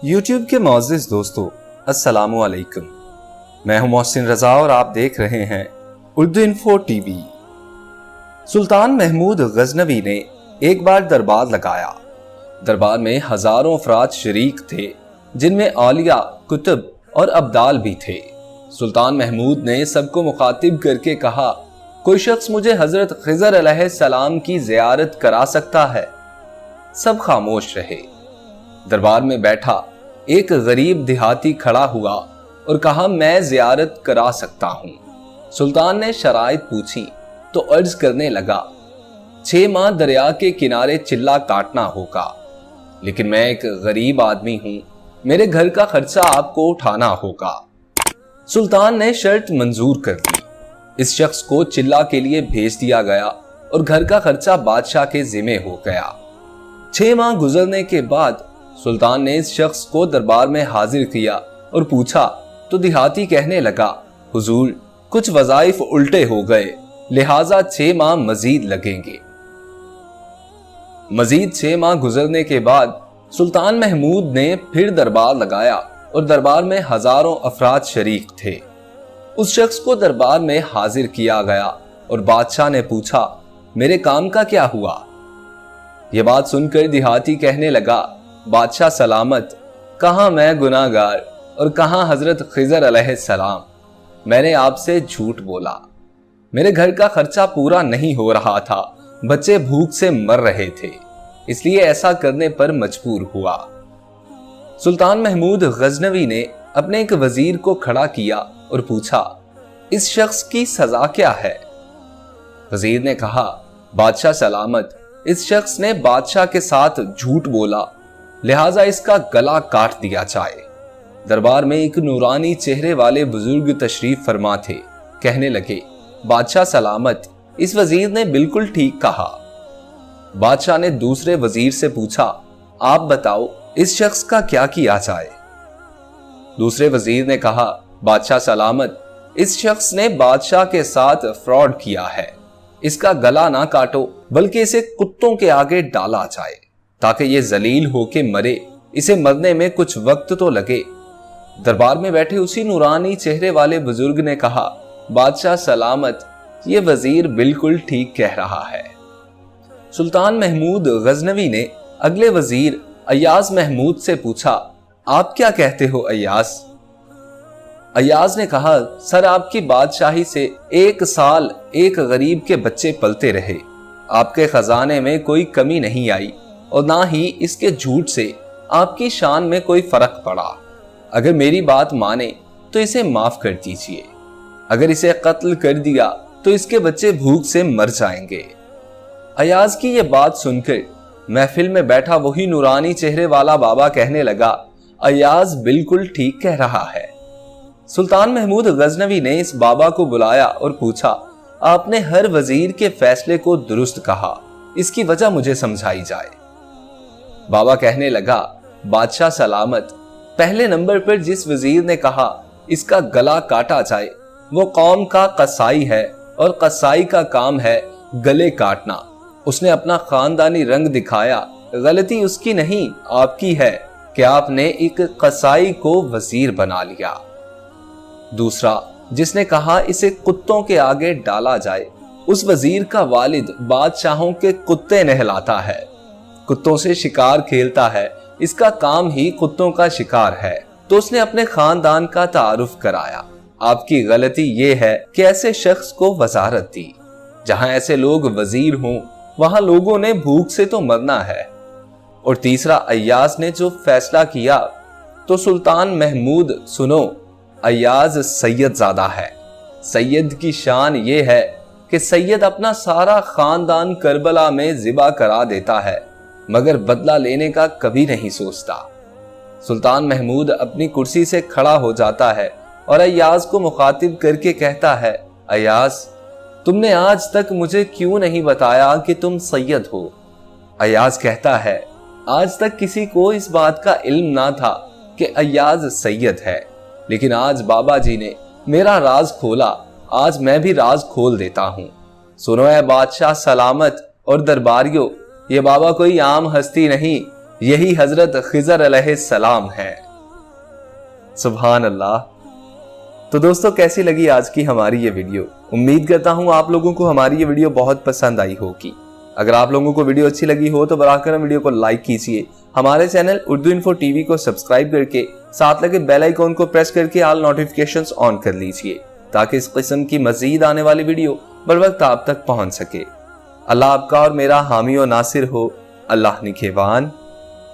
YouTube کے معزز دوستو السلام علیکم، میں ہوں محسن رضا اور آپ دیکھ رہے ہیں اردو انفو ٹی وی۔ سلطان محمود غزنوی نے ایک بار دربار لگایا۔ دربار میں ہزاروں افراد شریک تھے، جن میں اولیاء، کتب اور ابدال بھی تھے۔ سلطان محمود نے سب کو مخاطب کر کے کہا، کوئی شخص مجھے حضرت خضر علیہ السلام کی زیارت کرا سکتا ہے؟ سب خاموش رہے۔ دربار میں بیٹھا ایک غریب دیہاتی کھڑا ہوا اور کہا، میں زیارت کرا سکتا ہوں۔ سلطان نے شرائط پوچھی تو عرض کرنے لگا، 6 ماہ دریا کے کنارے چلہ کاٹنا ہوگا، لیکن میں ایک غریب آدمی ہوں، میرے گھر کا خرچہ آپ کو اٹھانا ہوگا۔ سلطان نے شرط منظور کر دی۔ اس شخص کو چلہ کے لیے بھیج دیا گیا اور گھر کا خرچہ بادشاہ کے ذمہ ہو گیا۔ 6 ماہ گزرنے کے بعد سلطان نے اس شخص کو دربار میں حاضر کیا اور پوچھا تو دیہاتی کہنے لگا، حضور کچھ وظائف الٹے ہو گئے، لہٰذا 6 ماہ مزید لگیں گے۔ مزید 6 ماہ گزرنے کے بعد سلطان محمود نے پھر دربار لگایا اور دربار میں ہزاروں افراد شریک تھے۔ اس شخص کو دربار میں حاضر کیا گیا اور بادشاہ نے پوچھا، میرے کام کا کیا ہوا؟ یہ بات سن کر دیہاتی کہنے لگا، بادشاہ سلامت، کہاں میں گناہ گار اور کہاں حضرت خضر علیہ السلام، میں نے آپ سے جھوٹ بولا، میرے گھر کا خرچہ پورا نہیں ہو رہا تھا، بچے بھوک سے مر رہے تھے، اس لیے ایسا کرنے پر مجبور ہوا۔ سلطان محمود غزنوی نے اپنے ایک وزیر کو کھڑا کیا اور پوچھا، اس شخص کی سزا کیا ہے؟ وزیر نے کہا، بادشاہ سلامت، اس شخص نے بادشاہ کے ساتھ جھوٹ بولا، لہٰذا اس کا گلا کاٹ دیا جائے۔ دربار میں ایک نورانی چہرے والے بزرگ تشریف فرما تھے، کہنے لگے، بادشاہ سلامت، اس وزیر نے بالکل ٹھیک کہا۔ بادشاہ نے دوسرے وزیر سے پوچھا، آپ بتاؤ اس شخص کا کیا کیا جائے؟ دوسرے وزیر نے کہا، بادشاہ سلامت، اس شخص نے بادشاہ کے ساتھ فراڈ کیا ہے، اس کا گلا نہ کاٹو بلکہ اسے کتوں کے آگے ڈالا جائے تاکہ یہ ذلیل ہو کے مرے، اسے مرنے میں کچھ وقت تو لگے۔ دربار میں بیٹھے اسی نورانی چہرے والے بزرگ نے کہا، بادشاہ سلامت، یہ وزیر بالکل ٹھیک کہہ رہا ہے۔ سلطان محمود غزنوی نے اگلے وزیر ایاز محمود سے پوچھا، آپ کیا کہتے ہو ایاز؟ ایاز نے کہا، سر آپ کی بادشاہی سے 1 سال ایک غریب کے بچے پلتے رہے، آپ کے خزانے میں کوئی کمی نہیں آئی اور نہ ہی اس کے جھوٹ سے آپ کی شان میں کوئی فرق پڑا۔ اگر میری بات مانے تو اسے معاف کر دیجیے، اگر اسے قتل کر دیا تو اس کے بچے بھوک سے مر جائیں گے۔ ایاز کی یہ بات سن کر محفل میں بیٹھا وہی نورانی چہرے والا بابا کہنے لگا، ایاز بالکل ٹھیک کہہ رہا ہے۔ سلطان محمود غزنوی نے اس بابا کو بلایا اور پوچھا، آپ نے ہر وزیر کے فیصلے کو درست کہا، اس کی وجہ مجھے سمجھائی جائے۔ بابا کہنے لگا، بادشاہ سلامت، پہلے نمبر پر جس وزیر نے کہا اس کا گلا کاٹا جائے وہ قوم کا قصائی ہے، اور قصائی کا کام ہے گلے کاٹنا۔ اس نے اپنا خاندانی رنگ دکھایا، غلطی اس کی نہیں آپ کی ہے کہ آپ نے ایک قصائی کو وزیر بنا لیا۔ دوسرا جس نے کہا اسے کتوں کے آگے ڈالا جائے، اس وزیر کا والد بادشاہوں کے کتے نہلاتا ہے، کتوں سے شکار کھیلتا ہے، اس کا کام ہی کتوں کا شکار ہے، تو اس نے اپنے خاندان کا تعارف کرایا۔ آپ کی غلطی یہ ہے کہ ایسے شخص کو وزارت دی، جہاں ایسے لوگ وزیر ہوں وہاں لوگوں نے بھوک سے تو مرنا ہے۔ اور تیسرا ایاز نے جو فیصلہ کیا، تو سلطان محمود سنو، ایاز سید زادہ ہے۔ سید کی شان یہ ہے کہ سید اپنا سارا خاندان کربلا میں ذبح کرا دیتا ہے، مگر بدلہ لینے کا کبھی نہیں سوچتا۔ سلطان محمود اپنی کرسی سے کھڑا ہو جاتا ہے اور ایاز کو مخاطب کر کے کہتا ہے، ایاز، تم نے آج تک مجھے کیوں نہیں بتایا کہ تم سید ہو؟ ایاز کہتا ہے، آج تک کسی کو اس بات کا علم نہ تھا کہ ایاز سید ہے، لیکن آج بابا جی نے میرا راز کھولا، آج میں بھی راز کھول دیتا ہوں۔ سنو اے بادشاہ سلامت اور درباریوں، یہ بابا کوئی عام ہستی نہیں، یہی حضرت خضر علیہ السلام ہے۔ سبحان اللہ۔ تو دوستو کیسی لگی آج کی ہماری یہ ویڈیو؟ امید کرتا ہوں آپ لوگوں کو ہماری یہ ویڈیو بہت پسند آئی ہوگی۔ اگر آپ لوگوں کو ویڈیو اچھی لگی ہو تو براہ کرم ویڈیو کو لائک کیجئے، ہمارے channel Urdu info T V کو سبسکرائب کر کے ساتھ لگے بیل آئیکن کو پریس کر کے آل نوٹیفیکیشنز آن کر لیجئے تاکہ اس قسم کی مزید آنے والی ویڈیو بر وقت آپ تک پہنچ سکے۔ اللہ آپ کا اور میرا حامی و ناصر ہو۔ اللہ نگہبان۔